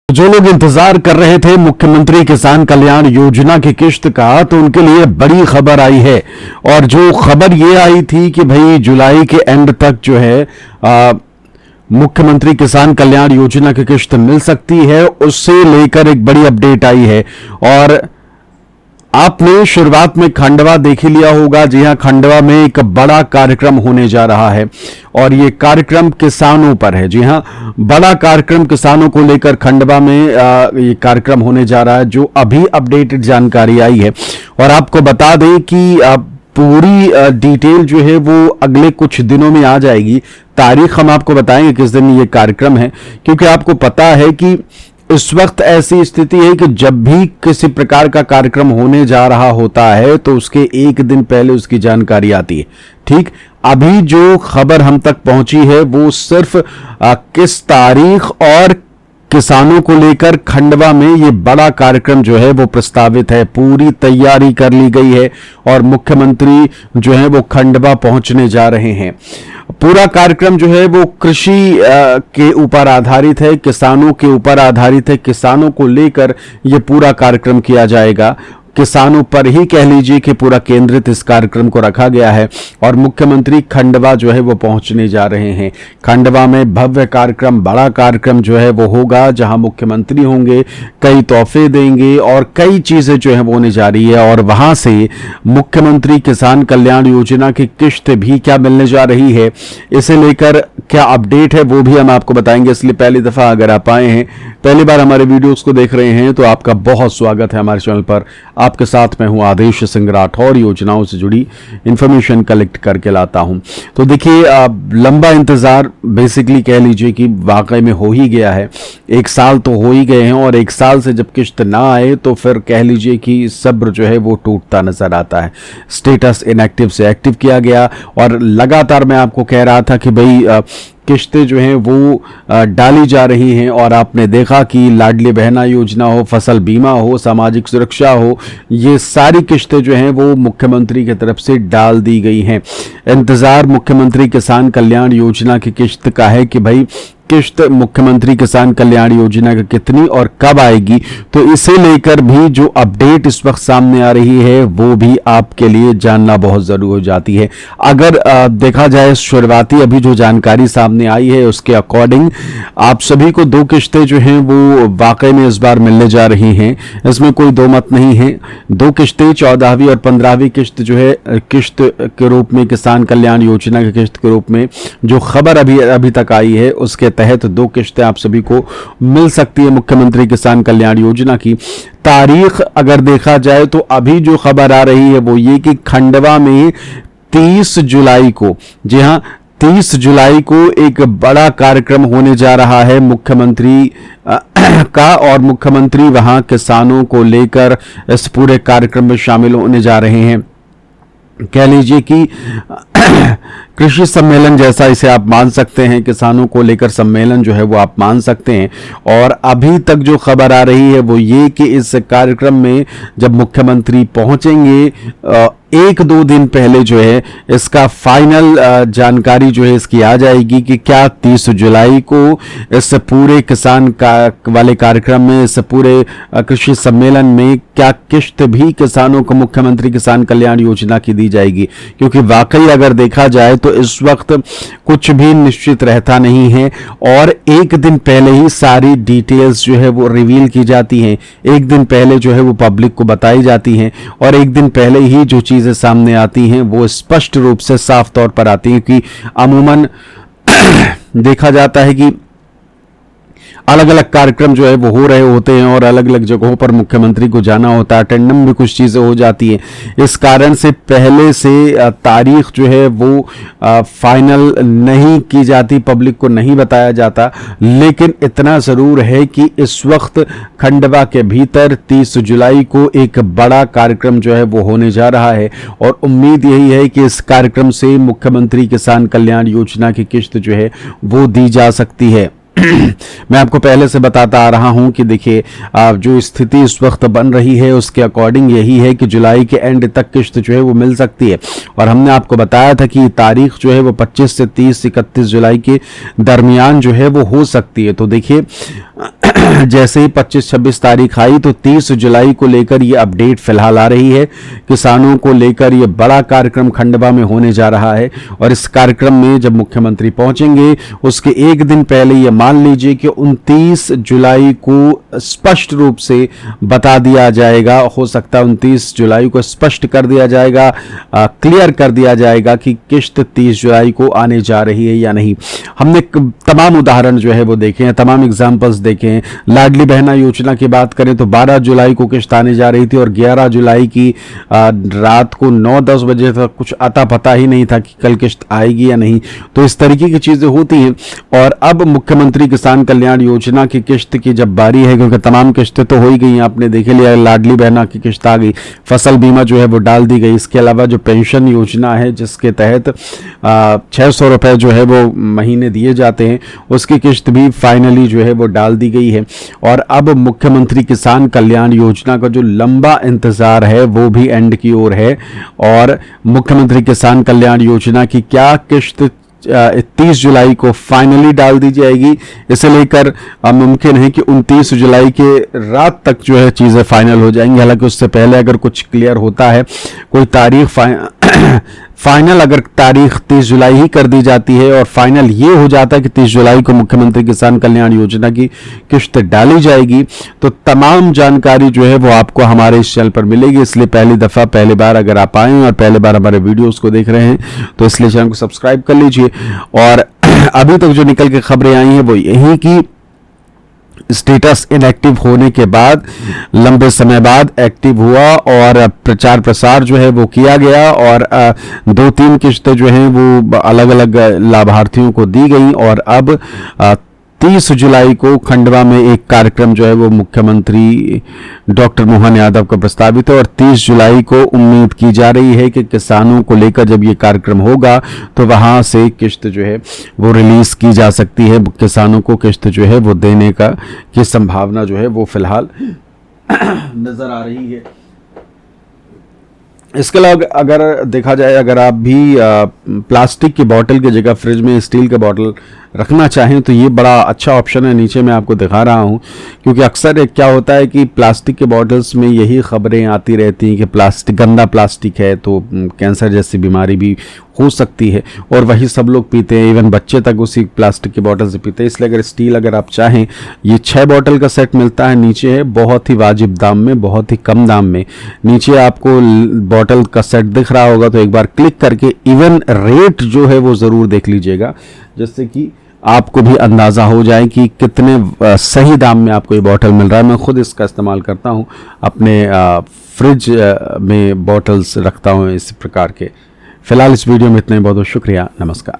जो लोग इंतजार कर रहे थे मुख्यमंत्री किसान कल्याण योजना की किश्त का, तो उनके लिए बड़ी खबर आई है। और जो खबर ये आई थी कि भाई जुलाई के एंड तक जो है मुख्यमंत्री किसान कल्याण योजना की किश्त मिल सकती है, उससे लेकर एक बड़ी अपडेट आई है। और आपने शुरुआत में खंडवा देख ही लिया होगा। जी हां, खंडवा में एक बड़ा कार्यक्रम होने जा रहा है और ये कार्यक्रम किसानों पर है। जी हां, बड़ा कार्यक्रम किसानों को लेकर खंडवा में ये कार्यक्रम होने जा रहा है, जो अभी अपडेटेड जानकारी आई है। और आपको बता दें कि पूरी डिटेल जो है वो अगले कुछ दिनों में आ जाएगी। तारीख हम आपको बताएंगे किस दिन ये कार्यक्रम है, क्योंकि आपको पता है कि इस वक्त ऐसी स्थिति है कि जब भी किसी प्रकार का कार्यक्रम होने जा रहा होता है तो उसके एक दिन पहले उसकी जानकारी आती है। ठीक, अभी जो खबर हम तक पहुंची है वो सिर्फ किस तारीख और किसानों को लेकर खंडवा में ये बड़ा कार्यक्रम जो है वो प्रस्तावित है। पूरी तैयारी कर ली गई है और मुख्यमंत्री जो है वो खंडवा पहुंचने जा रहे हैं। पूरा कार्यक्रम जो है वो कृषि के ऊपर आधारित है, किसानों के ऊपर आधारित है। किसानों को लेकर ये पूरा कार्यक्रम किया जाएगा। किसानों पर ही कह लीजिए कि पूरा केंद्रित इस कार्यक्रम को रखा गया है। और मुख्यमंत्री खंडवा जो है वो पहुंचने जा रहे हैं। खंडवा में भव्य कार्यक्रम, बड़ा कार्यक्रम जो है वो होगा, जहां मुख्यमंत्री होंगे, कई तोहफे देंगे और कई चीजें जो है वो होने जा रही है। और वहां से मुख्यमंत्री किसान कल्याण योजना की किश्त भी क्या मिलने जा रही है, इसे लेकर क्या अपडेट है वो भी हम आपको बताएंगे। इसलिए पहली दफा अगर आप आए हैं, पहली बार हमारे वीडियोस को देख रहे हैं, तो आपका बहुत स्वागत है हमारे चैनल पर। आपके साथ मैं हूं आदेश सिंह राठौर, योजनाओं से जुड़ी इंफॉर्मेशन कलेक्ट करके लाता हूं। तो देखिए, लंबा इंतजार बेसिकली कह लीजिए कि वाकई में हो ही गया है। एक साल तो हो ही गए हैं और एक साल से जब किश्त ना आए तो फिर कह लीजिए कि सब्र जो है वो टूटता नजर आता है। स्टेटस इनएक्टिव से एक्टिव किया गया और लगातार मैं आपको कह रहा था कि भाई किश्तें जो हैं वो डाली जा रही हैं। और आपने देखा कि लाडली बहना योजना हो, फसल बीमा हो, सामाजिक सुरक्षा हो, ये सारी किश्तें जो हैं वो मुख्यमंत्री की तरफ से डाल दी गई हैं। इंतजार मुख्यमंत्री किसान कल्याण योजना की किश्त का है कि भाई किश्त मुख्यमंत्री किसान कल्याण योजना का कितनी और कब आएगी। तो इसे लेकर भी जो अपडेट इस वक्त सामने आ रही है वो भी आपके लिए जानना बहुत जरूरी हो जाती है। अगर देखा जाए शुरुआती अभी जो जानकारी सामने आई है उसके अकॉर्डिंग आप सभी को दो किश्तें जो हैं वो वाकई में इस बार मिलने जा रही हैं, इसमें कोई दो मत नहीं है। दो किश्तें 14वीं और 15वीं किश्त जो है किश्त के रूप में, किसान कल्याण योजना की किश्त के रूप में जो खबर अभी तक आई है उसके तहत दो किश्तें आप सभी को मिल सकती है मुख्यमंत्री किसान कल्याण योजना की। तारीख अगर देखा जाए तो अभी जो खबर आ रही है वो ये कि खंडवा में 30 जुलाई को, जी हां 30 जुलाई को एक बड़ा कार्यक्रम होने जा रहा है मुख्यमंत्री का। और मुख्यमंत्री वहां किसानों को लेकर इस पूरे कार्यक्रम में शामिल होने जा रहे हैं। कह लीजिए कि कृषि सम्मेलन जैसा इसे आप मान सकते हैं, किसानों को लेकर सम्मेलन जो है वो आप मान सकते हैं। और अभी तक जो खबर आ रही है वो ये कि इस कार्यक्रम में जब मुख्यमंत्री पहुंचेंगे, एक दो दिन पहले जो है इसका फाइनल जानकारी जो है इसकी आ जाएगी कि क्या 30 जुलाई को इस पूरे किसान वाले कार्यक्रम में, इस पूरे कृषि सम्मेलन में क्या किश्त भी किसानों को मुख्यमंत्री किसान कल्याण योजना की दी जाएगी। क्योंकि वाकई अगर देखा जाए तो इस वक्त कुछ भी निश्चित रहता नहीं है और एक दिन पहले ही सारी डिटेल्स जो है वो रिवील की जाती हैं, एक दिन पहले जो है वो पब्लिक को बताई जाती हैं और एक दिन पहले ही जो चीजें सामने आती हैं वो स्पष्ट रूप से साफ तौर पर आती हैं। कि अमूमन देखा जाता है कि अलग अलग कार्यक्रम जो है वो हो रहे होते हैं और अलग अलग जगहों पर मुख्यमंत्री को जाना होता है, अटेंडम भी कुछ चीजें हो जाती हैं। इस कारण से पहले से तारीख जो है वो फाइनल नहीं की जाती, पब्लिक को नहीं बताया जाता। लेकिन इतना जरूर है कि इस वक्त खंडवा के भीतर 30 जुलाई को एक बड़ा कार्यक्रम जो है वो होने जा रहा है और उम्मीद यही है कि इस कार्यक्रम से मुख्यमंत्री किसान कल्याण योजना की किश्त जो है वो दी जा सकती है। मैं आपको पहले से बताता आ रहा हूं कि देखिए जो स्थिति इस वक्त बन रही है उसके अकॉर्डिंग यही है कि जुलाई के एंड तक किश्त जो है वो मिल सकती है। और हमने आपको बताया था कि तारीख जो है वो 25 से 30 31 जुलाई के दरमियान जो है वो हो सकती है। तो देखिए जैसे ही 25-26 तारीख आई तो 30 जुलाई को लेकर ये अपडेट फिलहाल आ रही है। किसानों को लेकर ये बड़ा कार्यक्रम खंडवा में होने जा रहा है और इस कार्यक्रम में जब मुख्यमंत्री पहुंचेंगे उसके एक दिन पहले ये मान लीजिए कि 29 जुलाई को स्पष्ट रूप से बता दिया जाएगा, हो सकता है 29 जुलाई को स्पष्ट कर दिया जाएगा, क्लियर कर दिया जाएगा कि किश्त 30 जुलाई को आने जा रही है या नहीं। हमने तमाम उदाहरण जो है वो देखे हैं, तमाम एग्जाम्पल्स देखे हैं। लाडली बहना योजना की बात करें तो 12 जुलाई को किश्त आने जा रही थी और 11 जुलाई की रात को 9-10 बजे तक कुछ अता पता ही नहीं था कि कल किश्त आएगी या नहीं। तो इस तरीके की चीजें होती हैं। और अब मुख्यमंत्री किसान कल्याण योजना की किश्त की जब बारी है, क्योंकि तमाम किश्तें तो हो ही गई, आपने देख लिया, लाडली बहना की किश्त आ गई, फसल बीमा जो है वो डाल दी गई। इसके अलावा जो पेंशन योजना है जिसके तहत 600 रुपए जो है वो महीने दिए जाते हैं, उसकी किश्त भी फाइनली जो है वो डाल दी गई है। और अब मुख्यमंत्री किसान कल्याण योजना का जो लंबा इंतजार है वो भी एंड की ओर है। और मुख्यमंत्री किसान कल्याण योजना की क्या किश्त 30 जुलाई को फाइनली डाल दी जाएगी, इसे लेकर मुमकिन है कि 29 जुलाई के रात तक जो है चीज़ें फाइनल हो जाएंगी। हालांकि उससे पहले अगर कुछ क्लियर होता है, कोई तारीख फाइनल अगर तारीख 30 जुलाई ही कर दी जाती है और फाइनल ये हो जाता है कि 30 जुलाई को मुख्यमंत्री किसान कल्याण योजना की किश्त डाली जाएगी, तो तमाम जानकारी जो है वो आपको हमारे इस चैनल पर मिलेगी। इसलिए पहली बार अगर आप आए और पहली बार हमारे वीडियोस को देख रहे हैं तो इसलिए चैनल को सब्सक्राइब कर लीजिए। और अभी तक जो निकल के खबरें आई हैं वो यही कि स्टेटस इनएक्टिव होने के बाद लंबे समय बाद एक्टिव हुआ और प्रचार प्रसार जो है वो किया गया और 2-3 किश्तें जो हैं वो अलग अलग लाभार्थियों को दी गई। और अब 30 जुलाई को खंडवा में एक कार्यक्रम जो है वो मुख्यमंत्री डॉक्टर मोहन यादव का प्रस्तावित है और 30 जुलाई को उम्मीद की जा रही है कि किसानों को लेकर जब ये कार्यक्रम होगा तो वहां से किश्त जो है वो रिलीज की जा सकती है। किसानों को किश्त जो है वो देने की संभावना जो है वो फिलहाल नजर आ रही है। इसके अलावा अगर देखा जाए, अगर आप भी प्लास्टिक की बोतल की जगह फ्रिज में स्टील का बोतल रखना चाहें तो ये बड़ा अच्छा ऑप्शन है। नीचे मैं आपको दिखा रहा हूँ, क्योंकि अक्सर क्या होता है कि प्लास्टिक के बॉटल्स में यही खबरें आती रहती हैं कि गंदा प्लास्टिक है तो कैंसर जैसी बीमारी भी हो सकती है और वही सब लोग पीते हैं, इवन बच्चे तक उसी प्लास्टिक की बोतल से पीते हैं। इसलिए अगर स्टील अगर आप चाहें, ये 6 बोतल का सेट मिलता है, नीचे है बहुत ही वाजिब दाम में, बहुत ही कम दाम में। नीचे आपको बोतल का सेट दिख रहा होगा तो एक बार क्लिक करके इवन रेट जो है वो ज़रूर देख लीजिएगा, जिससे कि आपको भी अंदाज़ा हो जाए कि कितने सही दाम में आपको ये बोतल मिल रहा है। मैं खुद इसका इस्तेमाल करता हूँ, अपने फ्रिज में बोतल्स रखता हूँ इस प्रकार के। फिलहाल इस वीडियो में इतना ही, बहुत बहुत शुक्रिया, नमस्कार।